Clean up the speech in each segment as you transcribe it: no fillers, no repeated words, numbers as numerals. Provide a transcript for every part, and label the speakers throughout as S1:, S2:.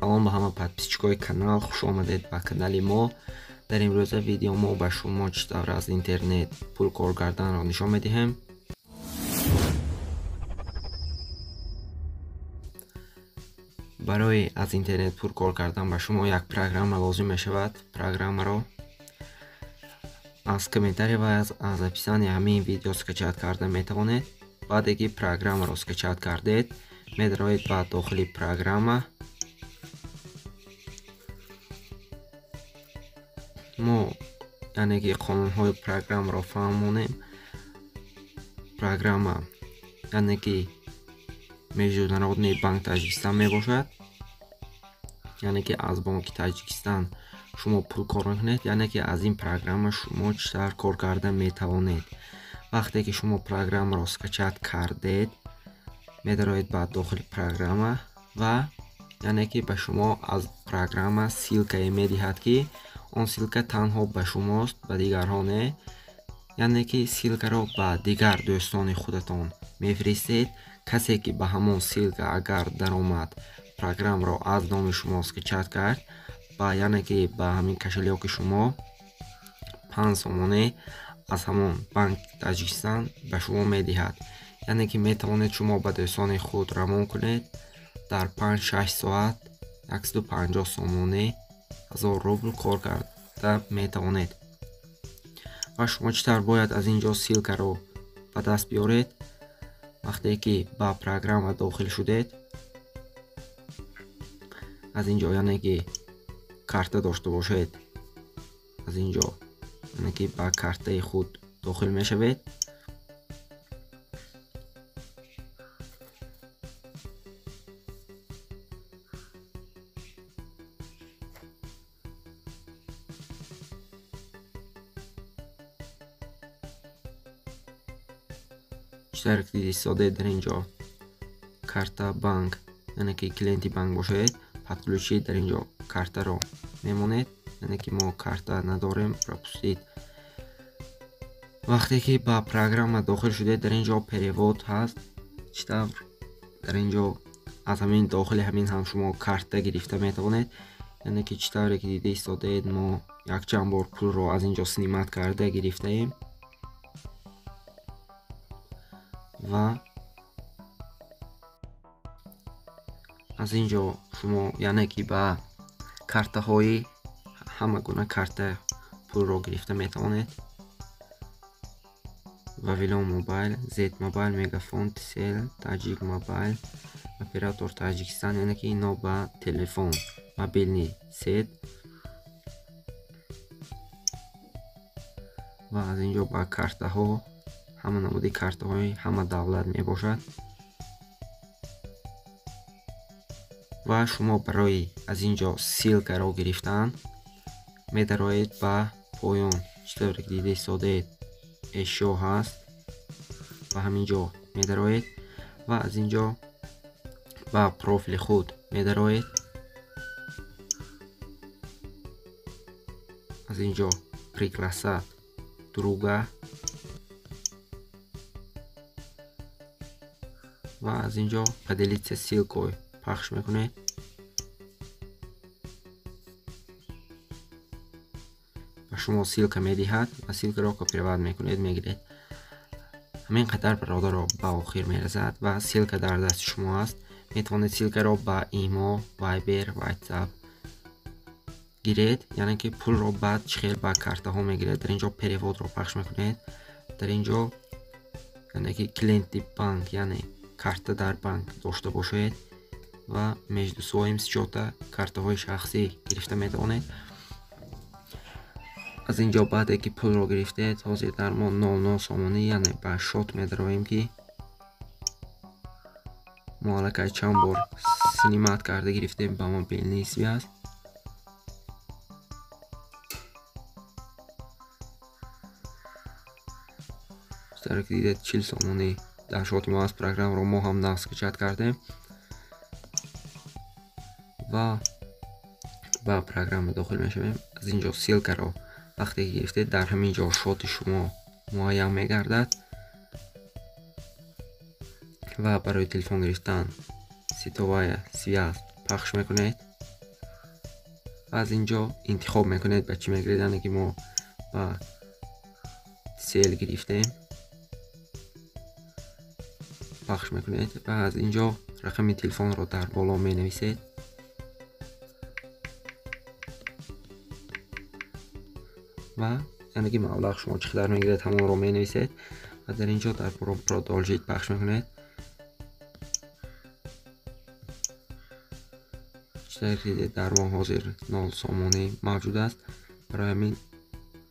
S1: салом ба ҳама подписчикои канал, хуш омадед ба канали мо. дар имрӯза видео мо ба шумо чӣ тавр аз интернет пул кор карданро нишон медиҳем. барои аз интернет пул кор кардан ба шумо як программа лозим мешавад. Программаро аз комментарий ва аз описанияи ҳамин видео скачат карда метавонед. баъде ки программаро скачат кардед, медароед ба дохили программа. мо яъне ки қонунҳои программаро фаҳмонем. Программа яъне ки Международный банк Таҷикистан мебошад. яъне ки аз банки Таҷикистан шумо пул кор мекунед, яъне ки аз ин программа шумо чӣ тавр кор карда метавонед. вақте ки шумо программаро скачат кардед, медароед ба дохили программа ва яъне ки ба шумо аз программа силкае медиҳад ки он силка танҳо ба шумост, ба дигарҳо не. яъне ки силкаро ба дигар дӯстони худатон мефиристед. касе ки ба ҳамон силка агар даромад, программаро аз номи шумо скачат кард, ба яъне ки ба ҳамин кошелёки шумо 5 сомоне аз ҳамон банки Таҷикистан ба шумо медиҳад. яъне ки метавонед шумо ба дӯстони худ равон кунед. дар 5-6 соат 150 сомоне 1000 рубл кор карда метавонед. ва шумо чӣ тавр бояд аз инҷо силкаро ба даст биёред? вақте ки ба программа дохил шудед, аз инҷо яъне ки карта дошта бошед, аз инҷо яъне ки ба картаи худ дохил мешавед. читар ки истодед дар инҷо карта банк, яъне ки клиенти банк бошед, подключи дар инҷо картаро мемонед. яъне ки мо карта надорем, пропустид. вақте ки ба программа дохил шудед, дар инҷо перевод ҳаст. чӣ тавр дар инҷо аз ҳамин дохили ҳамин ҳам шумо карта гирифта метавонед. яъне ки чӣ тавре ки дида истодед, мо якчанд бор пулро аз инҷо снимат карда гирифтаем. ва аз инҷо шумо яъне ки ба картаҳои ҳама гуна карта пулро гирифта метавонед. Вавилон мобайл, Зет мобайл, Мегафон, Тисел, Таҷик мобайл, оператор Таҷикистан, яъне ки ино ба телефон мобилни сет. ва аз инҷо ба картаҳо, ҳама намуди картаҳои ҳама давлат мебошад. ва шумо барои аз инҷо силкаро гирифтан медароед ба поён. чӣ тавре ки дида истодед, эшо ҳаст, ба ҳаминҷо медароед ва аз инҷо ба профили худ медароед. аз инҷо пригласат друга ва аз инҷо поделиться ссилкой пахш мекунед. ба шумо силка медиҳад ва силкаро копироват мекунед, мегиред. ҳамин қадар бародаро ба охир мерасад ва силка дар дасти шумо аст. метавонед силкаро ба имо, вайбер, ватсап гиред, яъне ки пулро баъд чихел ба картаҳо мегиред. дар инҷо переводро пахш мекунед. дар инҷо яъне ки клиенти банк, яъне карта дар банк дошта бошед ва между своим счёта картаҳои шахсӣ гирифта метавонед. аз инҷо баъде ки пулро гирифтед, ҳозир дар мо 00 сомонӣ, яъне ба шот медароем ки мо аллакай чанд бор снимат карда гирифтем ба мобилни связ. читаре ки дидед 40 сомонӣ дар шоти мо аз программаро мо ҳам нағз скачат кардем ва ба программа дохил мешавем. аз инҷо силкаро вақте ки гирифтед, дар ҳамин ҷо шоти шумо муайян мегардад ва барои телефон гирифтан ситовая связ пахш мекунед. و از اینجا انتخاب میکنید به چی میگیرید. یعنی که ما با سیل گرفتیم پخش میکنید و از اینجا رقم تلفن رو در بالا می نویسید و یعنی که مبلغ شما چقدر میگیره تمام رو می نویسید و در اینجا در پرودالژیت پخش میکنید. در ما حاضر 0 سامانه موجود است. برای همین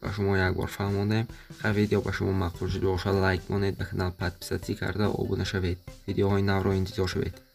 S1: به شما یک بار فهماندیم. اگر ویدیو به شما مقبول شده باشد لایک کنید، به کانال پادپیساتی کرده آبونه شوید. ویدیوهای نو را انتظار شوید.